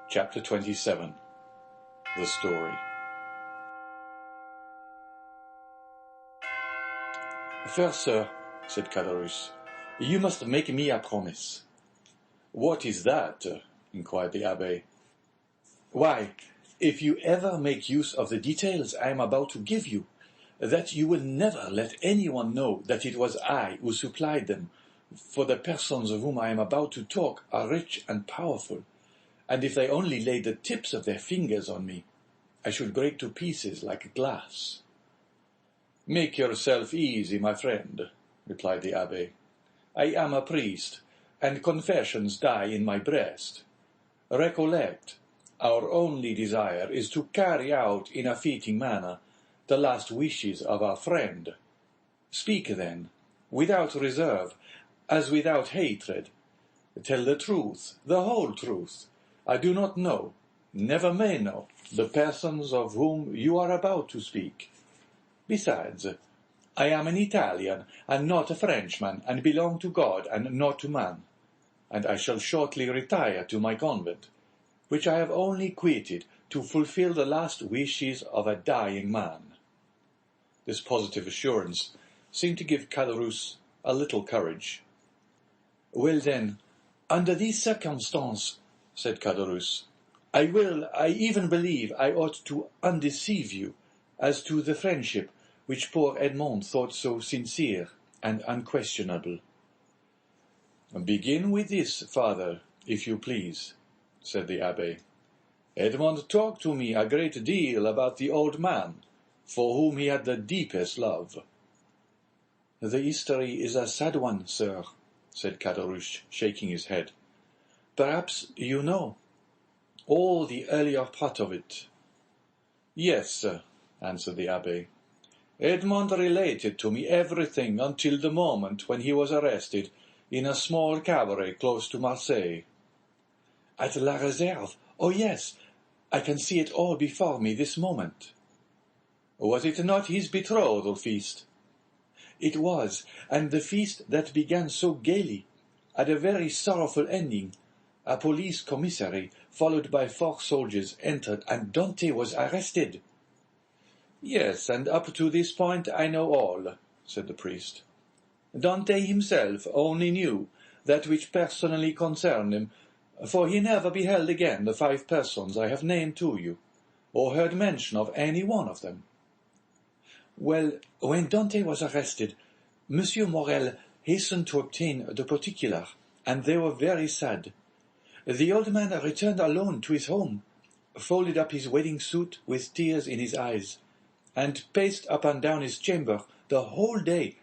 Chapter 27. The Story. "First, sir," said Caderousse, "you must make me a promise." "What is that?" inquired the abbé. "Why, if you ever make use of the details I am about to give you, that you will never let anyone know that it was I who supplied them, for the persons of whom I am about to talk are rich and powerful, and if they only laid the tips of their fingers on me, I should break to pieces like glass." "Make yourself easy, my friend," replied the abbé. "I am a priest, and confessions die in my breast. Recollect, our only desire is to carry out in a fitting manner the last wishes of our friend. Speak, then, without reserve, as without hatred. Tell the truth, the whole truth. I do not know, never may know, the persons of whom you are about to speak. Besides, I am an Italian, and not a Frenchman, and belong to God and not to man, and I shall shortly retire to my convent, which I have only quitted to fulfill the last wishes of a dying man." This positive assurance seemed to give Caderousse a little courage. "Well, then, under these circumstances," said Caderousse, I even believe I ought to undeceive you as to the friendship which poor Edmond thought so sincere and unquestionable." "Begin with this, father, if you please," said the abbé. "Edmond talked to me a great deal about the old man, for whom he had the deepest love." "The history is a sad one, sir," said Caderousse, shaking his head. "Perhaps you know all the earlier part of it." "Yes," answered the abbé. "Edmond related to me everything until the moment when he was arrested in a small cabaret close to Marseille." "At La Réserve? Oh, yes, I can see it all before me this moment." "Was it not his betrothal feast?" "It was, and the feast that began so gaily had a very sorrowful ending. A police commissary, followed by 4 soldiers, entered, and Dante was arrested." "Yes, and up to this point I know all," said the priest. "Dante himself only knew that which personally concerned him, for he never beheld again the 5 persons I have named to you, or heard mention of any one of them." "Well, when Dante was arrested, Monsieur Morel hastened to obtain the particular, and they were very sad. The old man returned alone to his home, folded up his wedding suit with tears in his eyes, and paced up and down his chamber the whole day,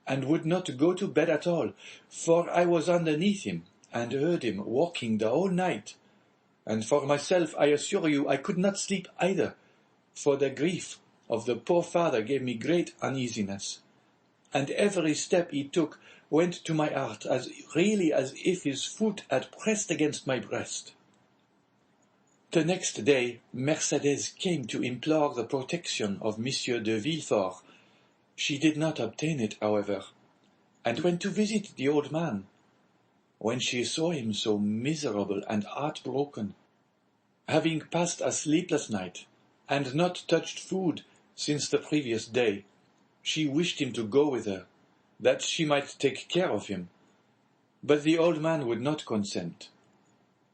and would not go to bed at all, for I was underneath him, and heard him walking the whole night. And for myself, I assure you, I could not sleep either, for the grief of the poor father gave me great uneasiness, and every step he took went to my heart as really as if his foot had pressed against my breast. The next day Mercédès came to implore the protection of Monsieur de Villefort. She did not obtain it, however, and went to visit the old man. When she saw him so miserable and heartbroken, having passed a sleepless night, and not touched food since the previous day, she wished him to go with her, that she might take care of him. But the old man would not consent.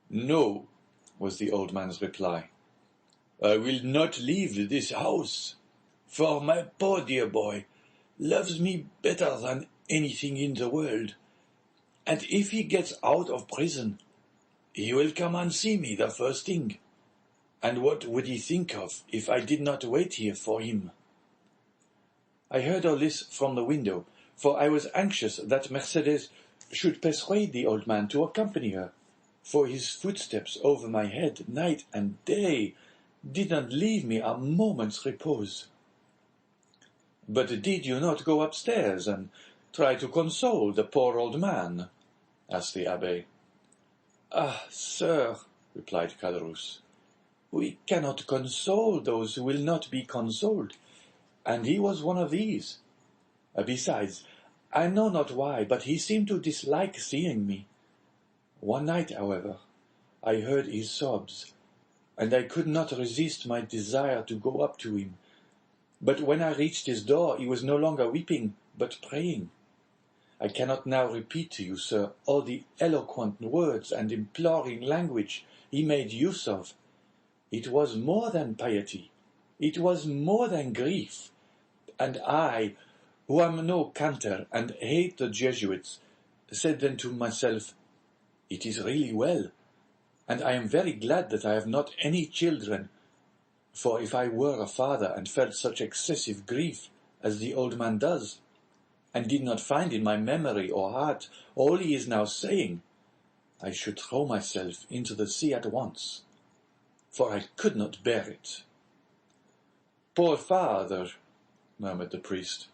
"No," was the old man's reply. "I will not leave this house, for my poor dear boy loves me better than anything in the world, and if he gets out of prison, he will come and see me the first thing. And what would he think of if I did not wait here for him?" I heard all this from the window, for I was anxious that Mercédès should persuade the old man to accompany her, for his footsteps over my head night and day did not leave me a moment's repose. "But did you not go upstairs and try to console the poor old man?" asked the abbé. "Ah, sir," replied Caderousse, "we cannot console those who will not be consoled, and he was one of these. Besides, I know not why, but he seemed to dislike seeing me. One night, however, I heard his sobs, and I could not resist my desire to go up to him. But when I reached his door, he was no longer weeping, but praying. I cannot now repeat to you, sir, all the eloquent words and imploring language he made use of. It was more than piety. It was more than grief. And I, who am no cantor and hate the Jesuits, said then to myself, "It is really well, and I am very glad that I have not any children, for if I were a father and felt such excessive grief as the old man does, and did not find in my memory or heart all he is now saying, I should throw myself into the sea at once, for I could not bear it." "Poor father," murmured the priest.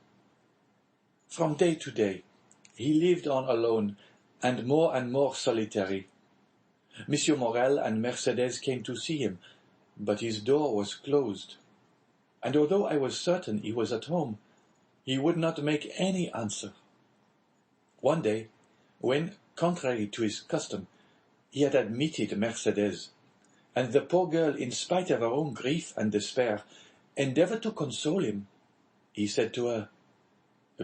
From day to day, he lived on alone, and more solitary. Monsieur Morel and Mercédès came to see him, but his door was closed, and although I was certain he was at home, he would not make any answer. One day, when, contrary to his custom, he had admitted Mercédès, and the poor girl, in spite of her own grief and despair, endeavored to console him, he said to her,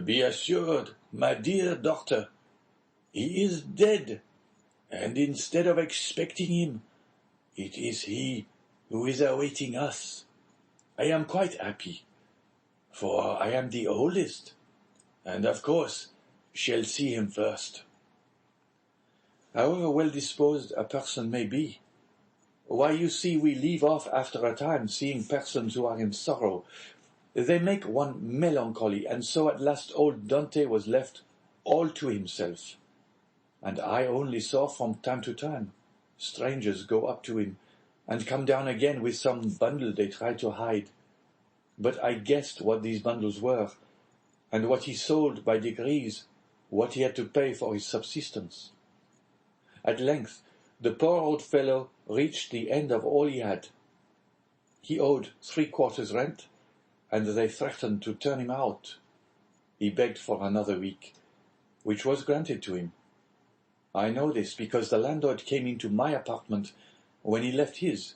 "Be assured, my dear daughter, he is dead, and instead of expecting him, it is he who is awaiting us. I am quite happy, for I am the oldest, and of course shall see him first." However well-disposed a person may be, why, you see, we leave off after a time seeing persons who are in sorrow. They make one melancholy, and so at last old Dante was left all to himself, and I only saw from time to time strangers go up to him, and come down again with some bundle they tried to hide. But I guessed what these bundles were, and what he sold by degrees, what he had to pay for his subsistence. At length, the poor old fellow reached the end of all he had. He owed 3/4 rent, and they threatened to turn him out. He begged for another week, which was granted to him. I know this because the landlord came into my apartment when he left his.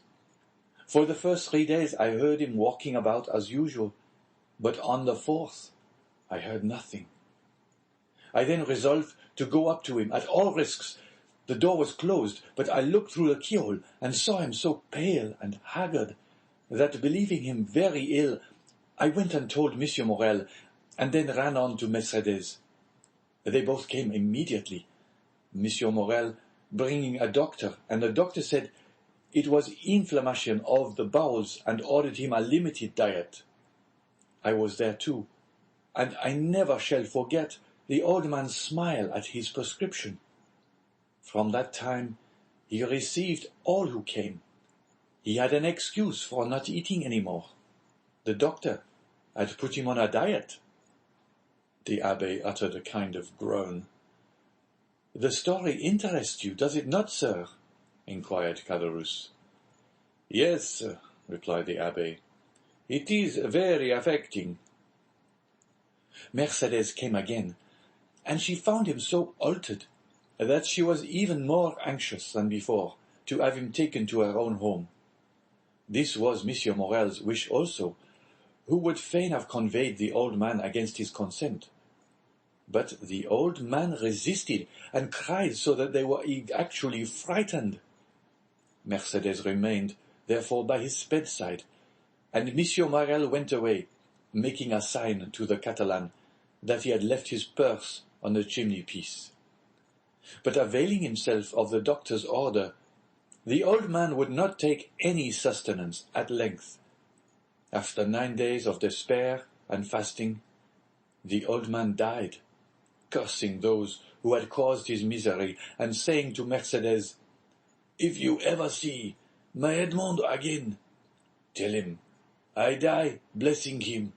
For the first 3 days I heard him walking about as usual, but on the 4th I heard nothing. I then resolved to go up to him at all risks. The door was closed, but I looked through the keyhole and saw him so pale and haggard that, believing him very ill, I went and told Monsieur Morel, and then ran on to Mercédès. They both came immediately, Monsieur Morel bringing a doctor, and the doctor said it was inflammation of the bowels and ordered him a limited diet. I was there too, and I never shall forget the old man's smile at his prescription. From that time he received all who came. He had an excuse for not eating any more. The doctor had put him on a diet. The abbé uttered a kind of groan. "The story interests you, does it not, sir?" inquired Caderousse. "Yes," replied the abbé. "It is very affecting." Mercédès came again, and she found him so altered that she was even more anxious than before to have him taken to her own home. This was Monsieur Morel's wish also, who would fain have conveyed the old man against his consent. But the old man resisted, and cried so that they were actually frightened. Mercédès remained, therefore, by his bedside, and Monsieur Morel went away, making a sign to the Catalan that he had left his purse on the chimney-piece. But availing himself of the doctor's order, the old man would not take any sustenance at length. After 9 days of despair and fasting, the old man died, cursing those who had caused his misery, and saying to Mercédès, "If you ever see my Edmond again, tell him I die blessing him."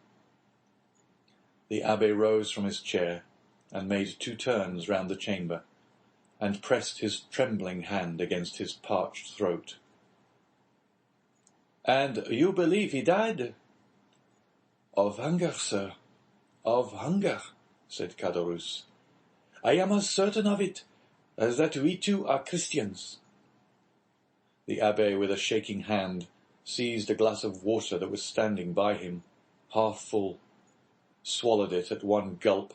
The abbé rose from his chair and made 2 turns round the chamber, and pressed his trembling hand against his parched throat. "And you believe he died?" "Of hunger, sir, of hunger," said Caderousse. "I am as certain of it as that we two are Christians." The abbé, with a shaking hand, seized a glass of water that was standing by him, half full, swallowed it at one gulp,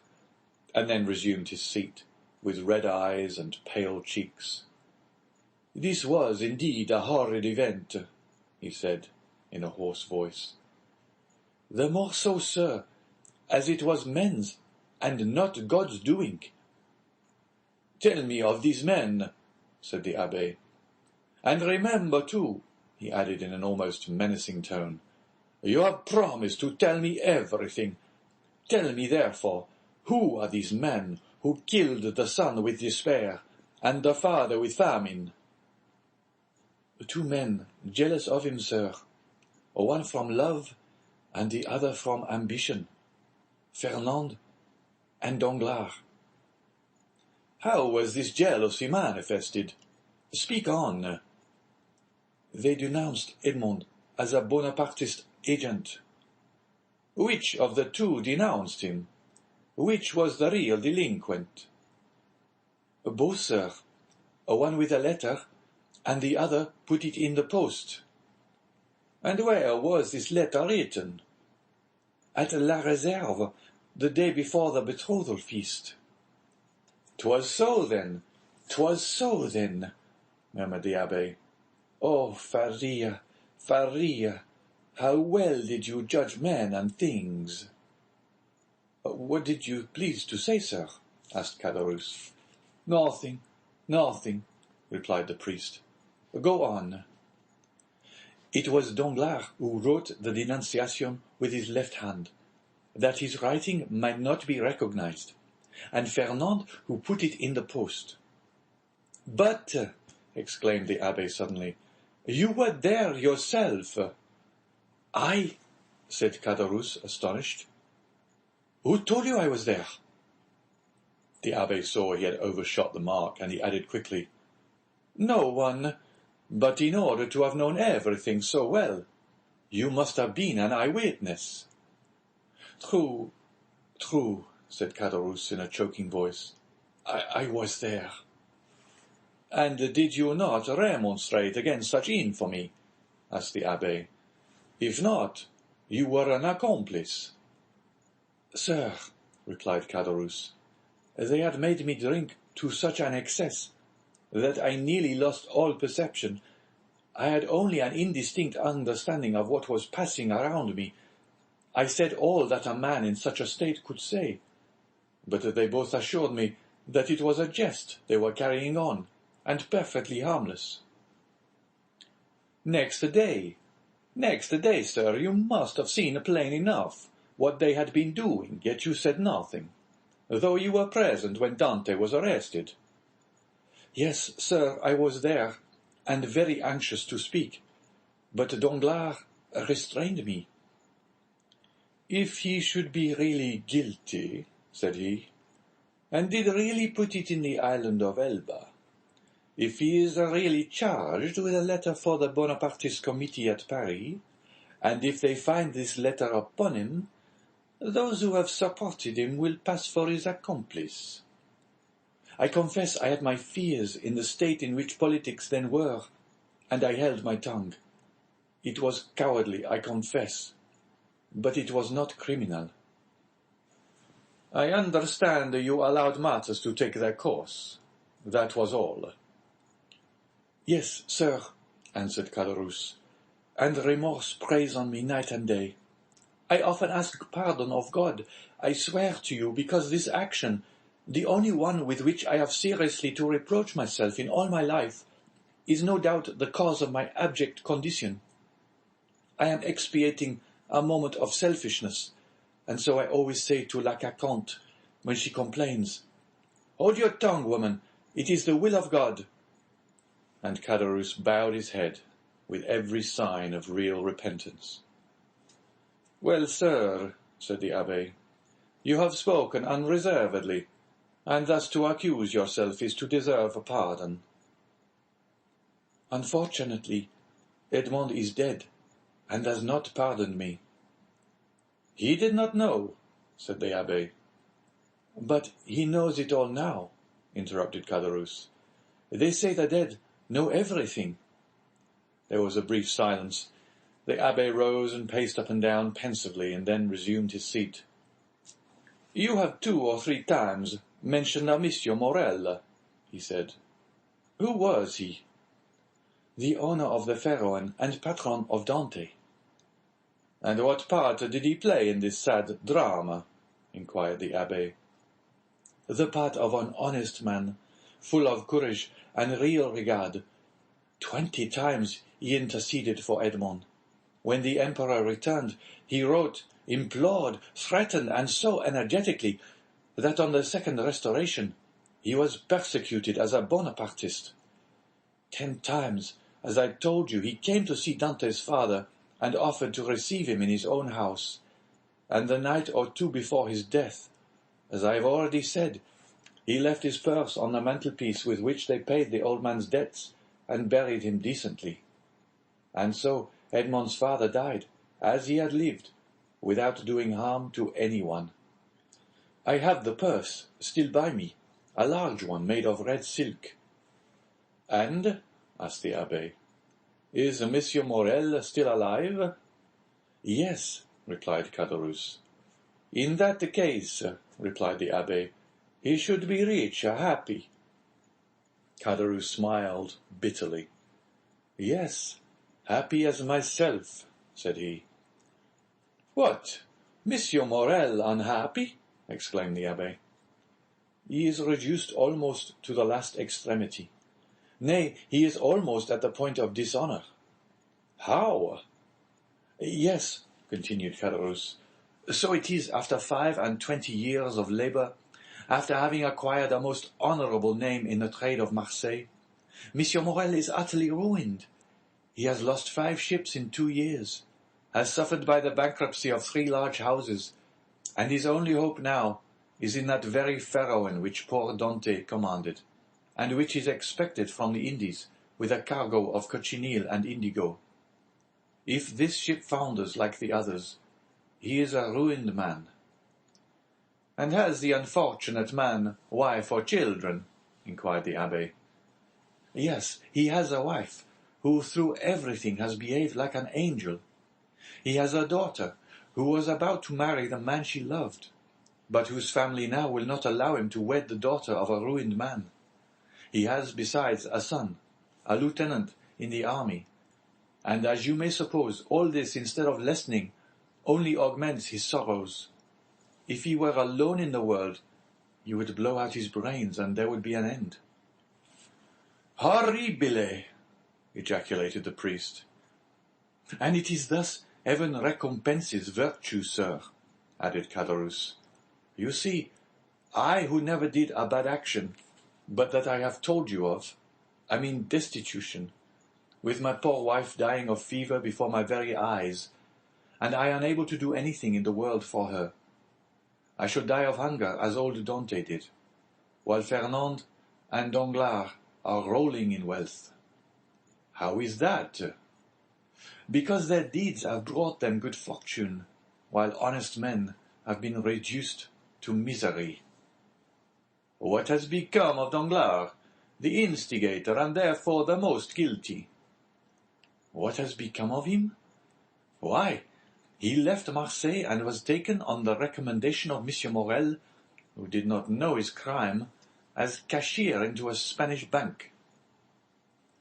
and then resumed his seat, with red eyes and pale cheeks. "This was indeed a horrid event," he said, in a hoarse voice. "The more so, sir, as it was men's, and not God's doing." "Tell me of these men," said the abbé. "And remember, too," he added in an almost menacing tone, "you have promised to tell me everything. Tell me, therefore, who are these men who killed the son with despair, and the father with famine?" "Two men, jealous of him, sir, one from love, and the other from ambition, Fernand and Danglars." "How was this jealousy manifested? Speak on." "They denounced Edmond as a Bonapartist agent." "Which of the two denounced him? Which was the real delinquent?" "Both, sir. One with a letter, and the other put it in the post." "And where was this letter written?" "At La Réserve, the day before the betrothal feast." "'Twas so, then, 'twas so, then," murmured the abbé. "Oh, Faria, Faria, how well did you judge men and things!" "What did you please to say, sir?" asked Caderousse. "Nothing, nothing," replied the priest. "Go on." "It was Danglars who wrote the denunciation with his left hand, that his writing might not be recognized, and Fernand who put it in the post." "But," exclaimed the abbé suddenly, "you were there yourself." "I?" said Caderousse, astonished. "Who told you I was there?" The abbé saw he had overshot the mark, and he added quickly, "No one. But in order to have known everything so well, you must have been an eyewitness." "True, true," said Caderousse in a choking voice. I was there." "And did you not remonstrate against such infamy?" asked the abbé. "If not, you were an accomplice." "Sir," replied Caderousse, "they had made me drink to such an excess that I nearly lost all perception. I had only an indistinct understanding of what was passing around me. I said all that a man in such a state could say, but they both assured me that it was a jest they were carrying on, and perfectly harmless." Next day, sir, you must have seen plain enough what they had been doing, yet you said nothing, though you were present when Dante was arrested." "Yes, sir, I was there, and very anxious to speak, but Danglars restrained me." "If he should be really guilty," said he, "and did really put it in the island of Elba, if he is really charged with a letter for the Bonapartist committee at Paris, and if they find this letter upon him, those who have supported him will pass for his accomplice. I confess I had my fears in the state in which politics then were, and I held my tongue. It was cowardly, I confess, but it was not criminal." "I understand you allowed matters to take their course. That was all." "Yes, sir," answered Caderousse, "and remorse preys on me night and day. I often ask pardon of God, I swear to you, because this action, the only one with which I have seriously to reproach myself in all my life, is no doubt the cause of my abject condition. I am expiating a moment of selfishness, and so I always say to La Carconte, when she complains, 'Hold your tongue, woman, it is the will of God.'" And Caderousse bowed his head with every sign of real repentance. "Well, sir," said the abbé, "you have spoken unreservedly, and thus to accuse yourself is to deserve a pardon." "Unfortunately, Edmond is dead, and has not pardoned me." "He did not know," said the abbé. "But he knows it all now," interrupted Caderousse. "They say the dead know everything. There was a brief silence. The abbé rose and paced up and down pensively, and then resumed his seat. "You have 2 or 3 times mentioned a Monsieur Morel," he said. "Who was he?" "The owner of the Pharaon and patron of Dante." "And what part did he play in this sad drama?" inquired the abbé. "The part of an honest man, full of courage and real regard. 20 times he interceded for Edmond. When the emperor returned, he wrote, implored, threatened, and so energetically that on the second restoration he was persecuted as a Bonapartist. 10 times, as I told you, he came to see Dante's father and offered to receive him in his own house. And the night or 2 before his death, as I have already said, he left his purse on the mantelpiece with which they paid the old man's debts and buried him decently. And so Edmond's father died, as he had lived, without doing harm to anyone. I have the purse still by me, a large one made of red silk." "And," asked the abbé, "is Monsieur Morel still alive?" "Yes," replied Caderousse. "In that case," replied the abbé, "he should be rich, happy." Caderousse smiled bitterly. "Yes, happy as myself," said he. "What, Monsieur Morel unhappy?" exclaimed the abbé. "He is reduced almost to the last extremity. Nay, he is almost at the point of dishonour." "How?" "Yes," continued Caderousse, "so it is after 25 years of labour, after having acquired a most honourable name in the trade of Marseille. Monsieur Morel is utterly ruined. He has lost 5 ships in 2 years, has suffered by the bankruptcy of 3 large houses, and his only hope now is in that very Pharaon which poor Dante commanded, and which is expected from the Indies with a cargo of cochineal and indigo. If this ship founders like the others, he is a ruined man." "And has the unfortunate man wife or children?" inquired the abbé. "Yes, he has a wife, who through everything has behaved like an angel. He has a daughter, who was about to marry the man she loved, but whose family now will not allow him to wed the daughter of a ruined man. He has, besides, a son, a lieutenant in the army, and, as you may suppose, all this, instead of lessening, only augments his sorrows. If he were alone in the world, you would blow out his brains, and there would be an end." "Horribile!" ejaculated the priest. "And it is thus heaven recompenses virtue, sir," added Caderousse. "You see, I who never did a bad action, but that I have told you of, I mean destitution, with my poor wife dying of fever before my very eyes, and I unable to do anything in the world for her. I should die of hunger as old Dante did, while Fernand and Danglars are rolling in wealth." "How is that?" "Because their deeds have brought them good fortune, while honest men have been reduced to misery." "What has become of Danglars, the instigator and therefore the most guilty?" "What has become of him? Why, he left Marseille and was taken on the recommendation of Monsieur Morel, who did not know his crime, as cashier into a Spanish bank.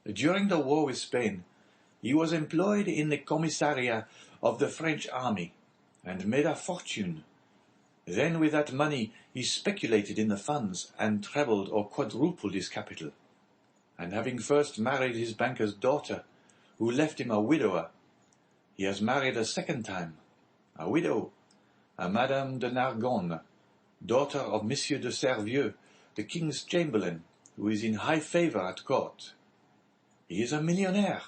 During the war with Spain, he was employed in the commissariat of the French army, and made a fortune. Then with that money he speculated in the funds, and trebled or quadrupled his capital. And having first married his banker's daughter, who left him a widower, he has married a second time, a widow, a Madame de Nargonne, daughter of Monsieur de Servieux, the king's chamberlain, who is in high favour at court. He is a millionaire,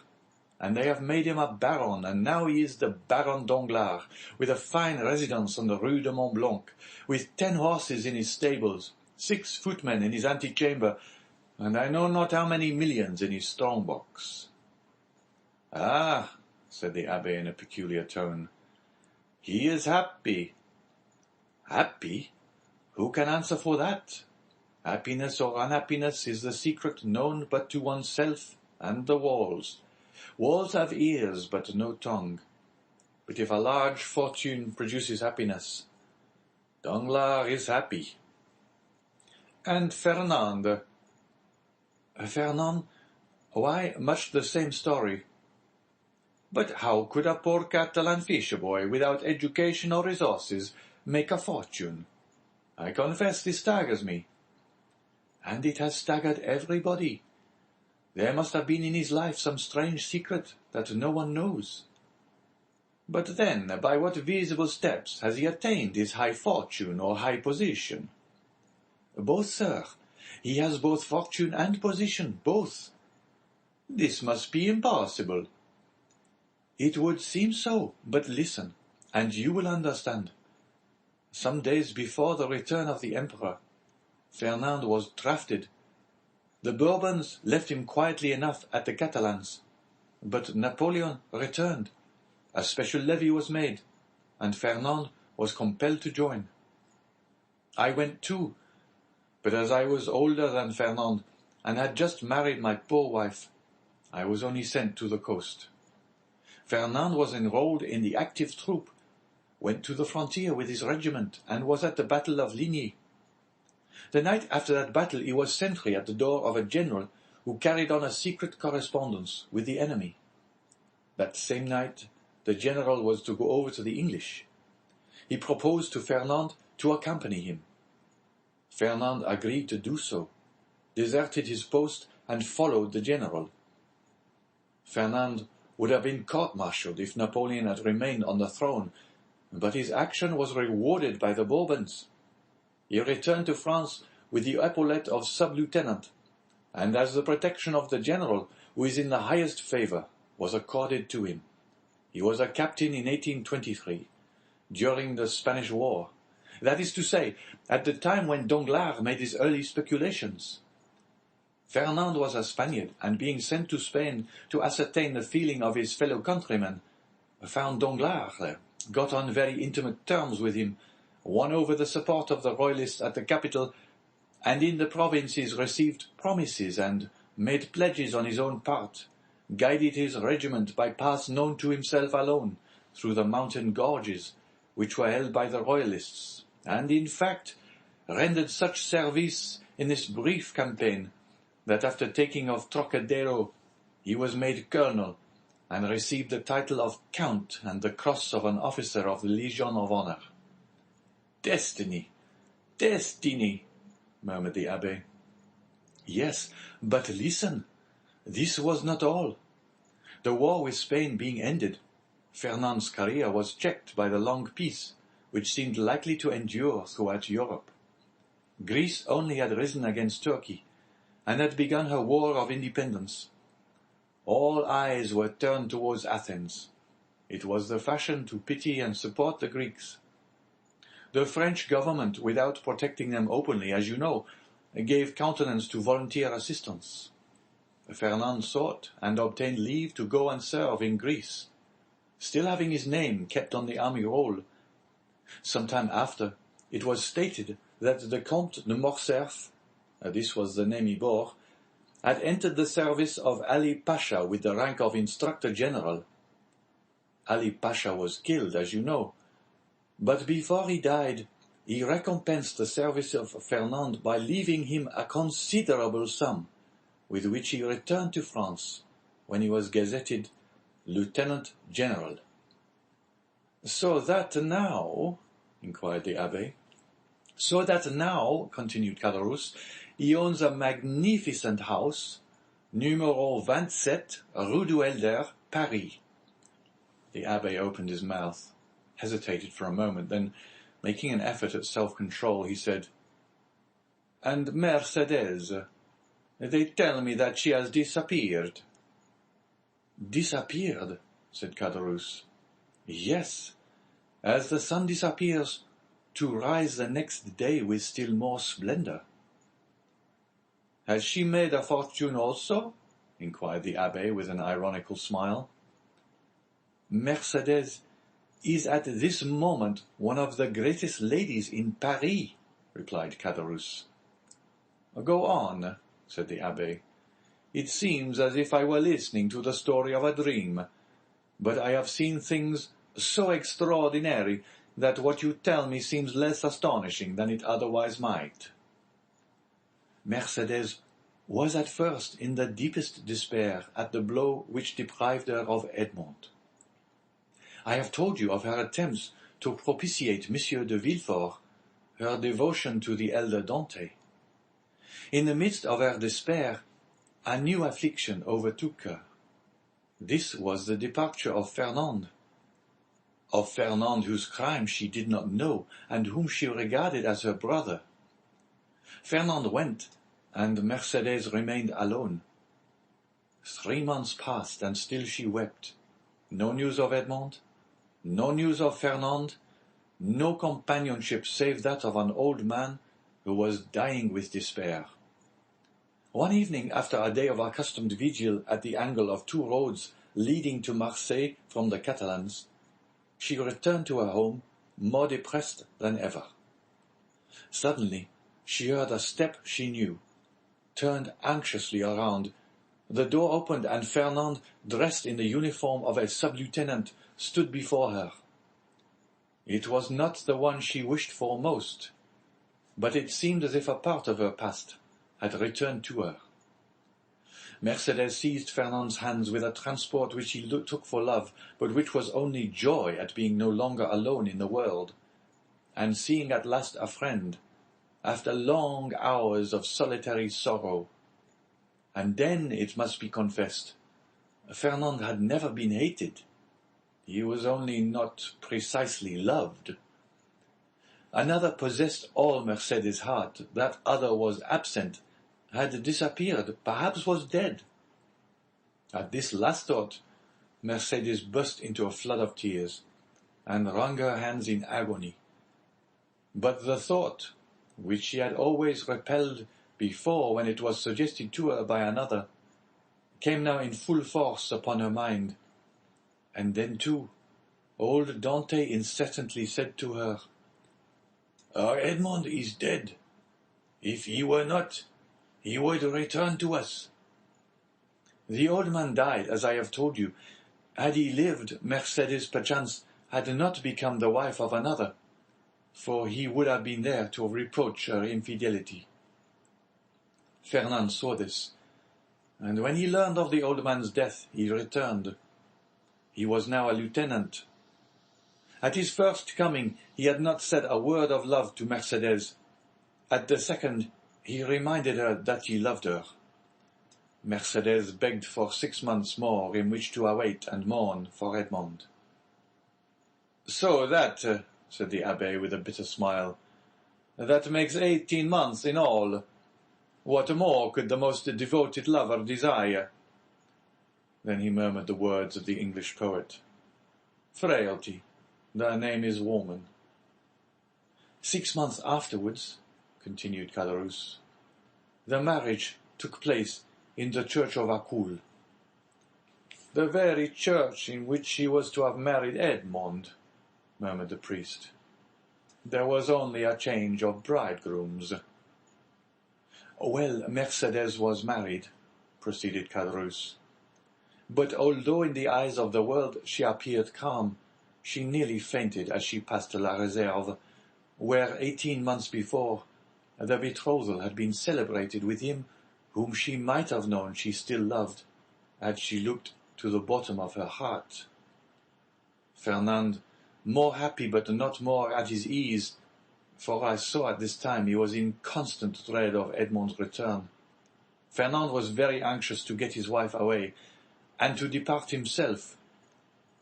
and they have made him a baron, and now he is the Baron Danglars, with a fine residence on the Rue de Mont Blanc, with 10 horses in his stables, 6 footmen in his antechamber, and I know not how many millions in his strong-box." "Ah," said the abbé in a peculiar tone, "he is happy." "Happy? Who can answer for that? Happiness or unhappiness is the secret known but to oneself and the walls. Walls have ears, but no tongue. But if a large fortune produces happiness, Danglars is happy. And Fernand? Fernand? Why, much the same story. But how could a poor Catalan fisher-boy, without education or resources, make a fortune? I confess this staggers me. And it has staggered everybody. There must have been in his life some strange secret that no one knows. But then, by what visible steps has he attained his high fortune or high position? Both, sir. He has both fortune and position, both. This must be impossible. It would seem so, but listen, and you will understand. Some days before the return of the Emperor, Fernand was drafted. The Bourbons left him quietly enough at the Catalans, but Napoleon returned. A special levy was made, and Fernand was compelled to join. I went too, but as I was older than Fernand, and had just married my poor wife, I was only sent to the coast. Fernand was enrolled in the active troop, went to the frontier with his regiment, and was at the Battle of Ligny. The night after that battle he was sentry at the door of a general who carried on a secret correspondence with the enemy. That same night the general was to go over to the English. He proposed to Fernand to accompany him. Fernand agreed to do so, deserted his post, and followed the general. Fernand would have been court-martialed if Napoleon had remained on the throne, but his action was rewarded by the Bourbons. He returned to France with the epaulette of sub-lieutenant, and as the protection of the general, who is in the highest favour, was accorded to him. He was a captain in 1823, during the Spanish War. That is to say, at the time when Danglars made his early speculations. Fernand was a Spaniard, and being sent to Spain to ascertain the feeling of his fellow countrymen, found Danglars there, got on very intimate terms with him, won over the support of the Royalists at the capital, and in the provinces received promises and made pledges on his own part, guided his regiment by paths known to himself alone, through the mountain gorges, which were held by the Royalists, and, in fact, rendered such service in this brief campaign that after taking of Trocadero he was made colonel, and received the title of Count and the cross of an officer of the Legion of Honor. Destiny, destiny, murmured the Abbé. Yes, but listen, this was not all. The war with Spain being ended, Fernand's career was checked by the long peace, which seemed likely to endure throughout Europe. Greece only had risen against Turkey, and had begun her war of independence. All eyes were turned towards Athens. It was the fashion to pity and support the Greeks. The French government, without protecting them openly, as you know, gave countenance to volunteer assistance. Fernand sought and obtained leave to go and serve in Greece, still having his name kept on the army roll. Some time after, it was stated that the Comte de Morcerf, this was the name he bore, had entered the service of Ali Pasha with the rank of Instructor General. Ali Pasha was killed, as you know, but before he died, he recompensed the service of Fernand by leaving him a considerable sum, with which he returned to France, when he was gazetted Lieutenant General. So that now, inquired the Abbé, so that now, continued Caderousse, he owns a magnificent house, numero 27, Rue du Helder, Paris. The Abbé opened his mouth, hesitated for a moment, then, making an effort at self-control, he said, "And Mercedes? They tell me that she has disappeared." "Disappeared?" said Caderousse. "Yes, as the sun disappears, to rise the next day with still more splendor." "Has she made a fortune also?" inquired the Abbé with an ironical smile. "Mercedes is at this moment one of the greatest ladies in Paris," replied Caderousse. "Go on," said the Abbé. It seems as if I were listening to the story of a dream, but I have seen things so extraordinary that what you tell me seems less astonishing than it otherwise might." Mercédès was at first in the deepest despair at the blow which deprived her of Edmond. I have told you of her attempts to propitiate Monsieur de Villefort, her devotion to the elder Dante. In the midst of her despair, a new affliction overtook her. This was the departure of Fernand whose crime she did not know, and whom she regarded as her brother. Fernand went, and Mercédès remained alone. 3 months passed, and still she wept. No news of Edmond, no news of Fernand, no companionship save that of an old man who was dying with despair. One evening, after a day of accustomed vigil at the angle of 2 roads leading to Marseille from the Catalans, she returned to her home more depressed than ever. Suddenly, she heard a step she knew, turned anxiously around. The door opened, and Fernand, dressed in the uniform of a sub-lieutenant, stood before her. It was not the one she wished for most, but it seemed as if a part of her past had returned to her. Mercédès seized Fernand's hands with a transport which he took for love, but which was only joy at being no longer alone in the world, and seeing at last a friend, after long hours of solitary sorrow. And then, it must be confessed, Fernand had never been hated. He was only not precisely loved. Another possessed all Mercédès' heart. That other was absent, had disappeared, perhaps was dead. At this last thought, Mercédès burst into a flood of tears, and wrung her hands in agony. But the thought, which she had always repelled before when it was suggested to her by another, came now in full force upon her mind. And then, too, old Dante incessantly said to her, "Our Edmond is dead. If he were not, he would return to us." The old man died, as I have told you. Had he lived, Mercédès perchance had not become the wife of another, for he would have been there to reproach her infidelity. Fernand saw this, and when he learned of the old man's death, he returned. He was now a lieutenant. At his first coming, he had not said a word of love to Mercédès. At the second, he reminded her that he loved her. Mercédès begged for 6 months more in which to await and mourn for Edmond. "So that," said the abbé with a bitter smile, "that makes 18 months in all. What more could the most devoted lover desire?" Then he murmured the words of the English poet, "Frailty, the name is woman." 6 months afterwards, continued Caderousse, the marriage took place in the church of Accoules. "The very church in which she was to have married Edmond," murmured the priest. "There was only a change of bridegrooms." "Well, Mercédès was married," proceeded Caderousse. "But although in the eyes of the world she appeared calm, she nearly fainted as she passed La Réserve, where 18 months before the betrothal had been celebrated with him whom she might have known she still loved, had she looked to the bottom of her heart. Fernand, more happy but not more at his ease, for I saw at this time he was in constant dread of Edmond's return. Fernand was very anxious to get his wife away, and to depart himself.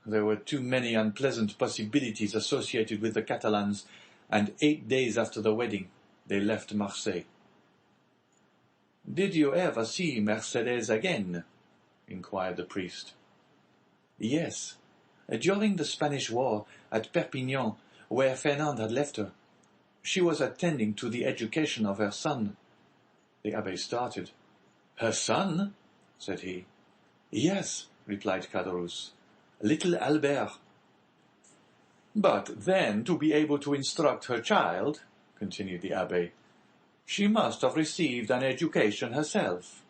There were too many unpleasant possibilities associated with the Catalans, and 8 days after the wedding they left Marseille. "Did you ever see Mercédès again?" inquired the priest. "Yes, during the Spanish War at Perpignan, where Fernand had left her. She was attending to the education of her son." The abbé started. "Her son?" said he. "Yes," replied Caderousse, "little Albert." "But then, to be able to instruct her child," continued the abbé, "she must have received an education herself."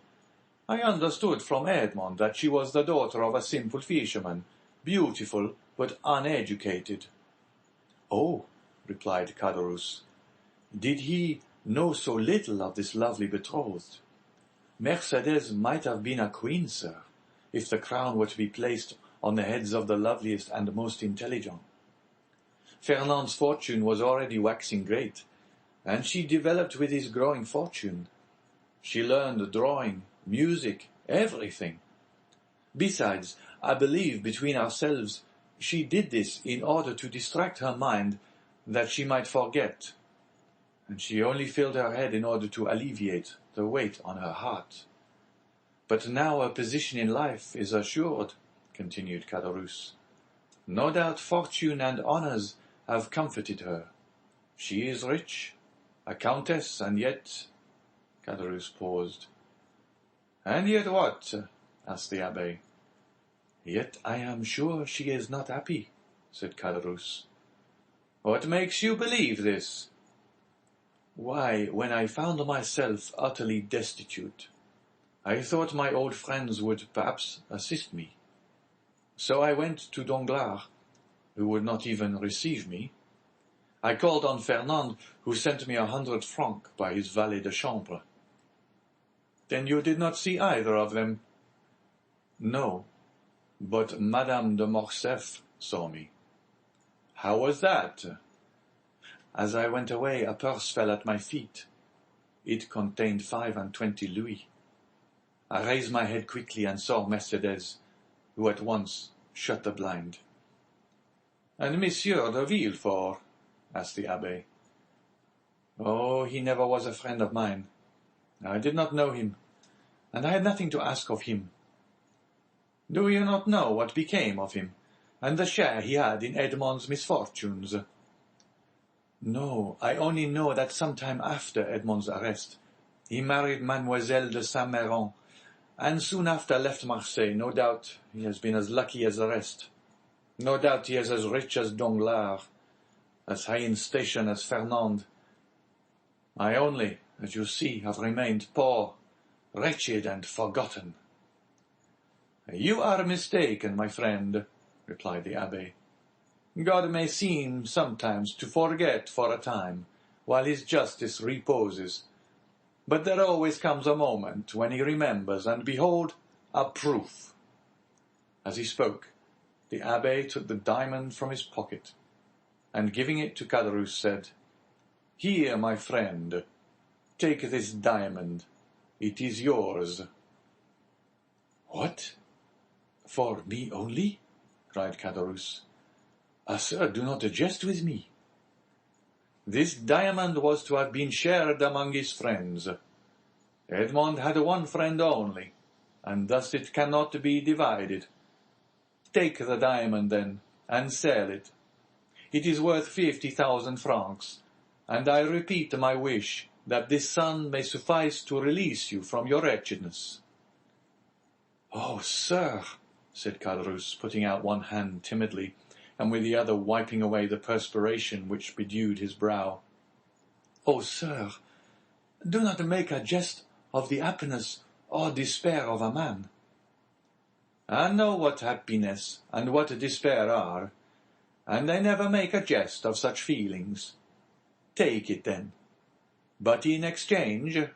I understood from Edmond that she was the daughter of a simple fisherman, beautiful but uneducated." "Oh," replied Caderousse, "did he know so little of this lovely betrothed? Mercédès might have been a queen, sir, if the crown were to be placed on the heads of the loveliest and most intelligent. Fernand's fortune was already waxing great, and she developed with his growing fortune. She learned drawing, music, everything. Besides, I believe, between ourselves, she did this in order to distract her mind, that she might forget, and she only filled her head in order to alleviate the weight on her heart. But now her position in life is assured," continued Caderousse. "No doubt fortune and honours have comforted her. She is rich, a countess, and yet—" Caderousse paused. "And yet what?" asked the abbé. "Yet I am sure she is not happy," said Caderousse. "What makes you believe this?" "Why, when I found myself utterly destitute, I thought my old friends would perhaps assist me. So I went to Danglars, who would not even receive me. I called on Fernand, who sent me 100 francs by his valet de chambre." "Then you did not see either of them?" "No, but Madame de Morcerf saw me." "How was that?" "As I went away, a purse fell at my feet. It contained 25 louis. I raised my head quickly and saw Mercédès, who at once shut the blind." "And Monsieur de Villefort?" asked the abbé. "Oh, he never was a friend of mine. I did not know him, and I had nothing to ask of him." "Do you not know what became of him, and the share he had in Edmond's misfortunes?" "No, I only know that some time after Edmond's arrest, he married Mademoiselle de Saint-Méran, and soon after left Marseille. No doubt he has been as lucky as the rest. No doubt he is as rich as Danglars, as high in station as Fernand. I only, as you see, have remained poor, wretched, and forgotten." "You are mistaken, my friend," replied the abbé. "God may seem sometimes to forget for a time, while his justice reposes. But there always comes a moment when he remembers, and behold, a proof." As he spoke, the abbé took the diamond from his pocket, and giving it to Caderousse, said, "Here, my friend, take this diamond. It is yours." "What? For me only?" cried Caderousse. "Ah, sir, do not jest with me." "This diamond was to have been shared among his friends. Edmond had one friend only, and thus it cannot be divided. Take the diamond, then, and sell it. It is worth 50,000 francs, and I repeat my wish that this sum may suffice to release you from your wretchedness." "Oh, sir," said Caderousse, putting out one hand timidly, and with the other wiping away the perspiration which bedewed his brow. "Oh, sir, do not make a jest of the happiness or despair of a man." "I know what happiness and what despair are, and I never make a jest of such feelings. Take it, then. But in exchange—"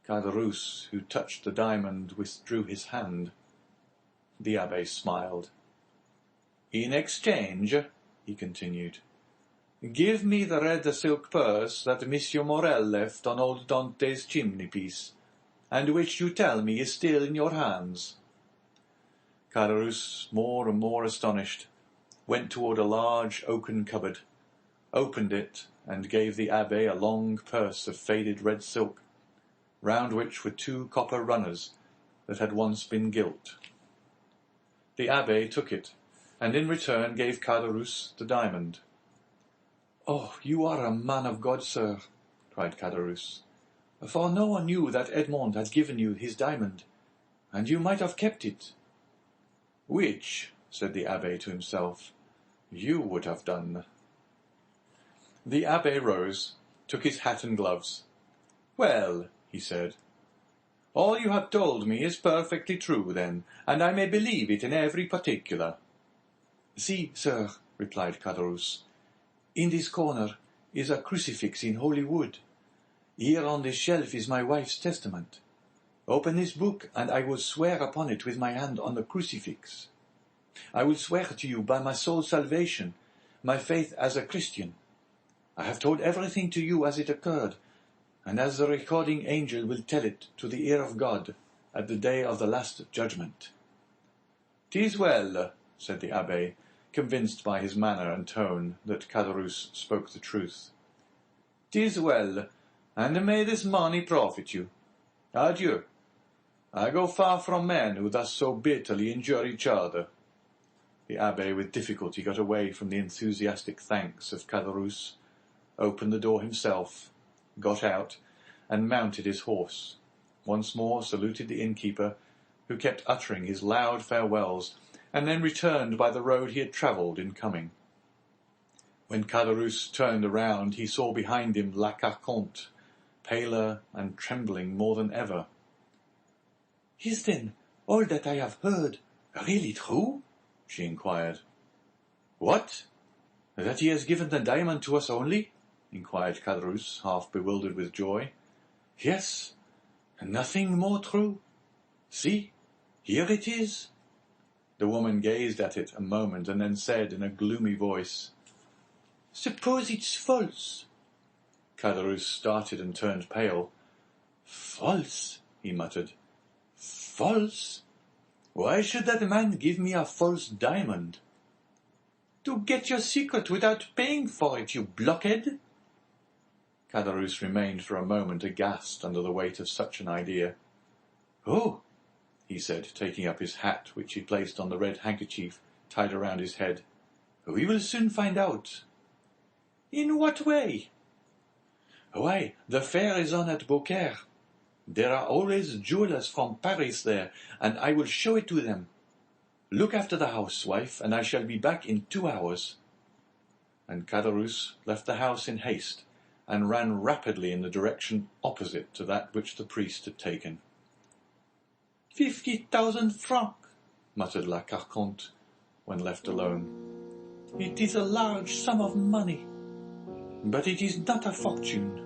Caderousse, who touched the diamond, withdrew his hand. The abbé smiled. "In exchange," he continued, "give me the red silk purse that Monsieur Morel left on old Dante's chimney-piece, and which you tell me is still in your hands." Caderousse, more and more astonished, went toward a large oaken cupboard, opened it, and gave the abbé a long purse of faded red silk, round which were 2 copper runners that had once been gilt. The abbé took it, and in return gave Caderousse the diamond. "Oh, you are a man of God, sir," cried Caderousse, "for no one knew that Edmond had given you his diamond, and you might have kept it." "Which," said the abbé to himself, "you would have done." The abbé rose, took his hat and gloves. "Well," he said, All you have told me is perfectly true, then, and I may believe it in every particular. See, sir, replied Caderousse, in this corner is a crucifix in holy wood. Here on this shelf is my wife's testament. Open this book, and I will swear upon it with my hand on the crucifix. I will swear to you by my soul's salvation, my faith as a Christian. I have told everything to you as it occurred, and as the recording angel will tell it to the ear of God at the day of the last judgment. "'Tis well," said the abbé, convinced by his manner and tone that Caderousse spoke the truth. "'Tis well, and may this money profit you. Adieu. I go far from men who thus so bitterly injure each other." The abbé with difficulty got away from the enthusiastic thanks of Caderousse, opened the door himself, got out, and mounted his horse, once more saluted the innkeeper, who kept uttering his loud farewells, and then returned by the road he had travelled in coming. When Caderousse turned around, he saw behind him La Carconte, paler and trembling more than ever. "Is then all that I have heard really true?" she inquired. "What? That he has given the diamond to us only?" inquired Caderousse, half bewildered with joy. "Yes, nothing more true. See, here it is." The woman gazed at it a moment and then said in a gloomy voice, "Suppose it's false?" Caderousse started and turned pale. "False?" he muttered. "False? Why should that man give me a false diamond?" "To get your secret without paying for it, you blockhead!" Caderousse remained for a moment aghast under the weight of such an idea. "Oh," he said, taking up his hat, which he placed on the red handkerchief tied around his head, "we will soon find out." "In what way?" "Why, the fair is on at Beaucaire. There are always jewellers from Paris there, and I will show it to them. Look after the house, wife, and I shall be back in 2 hours." And Caderousse left the house in haste, and ran rapidly in the direction opposite to that which the priest had taken. 50,000 francs, muttered La Carconte, when left alone. "It is a large sum of money, but it is not a fortune."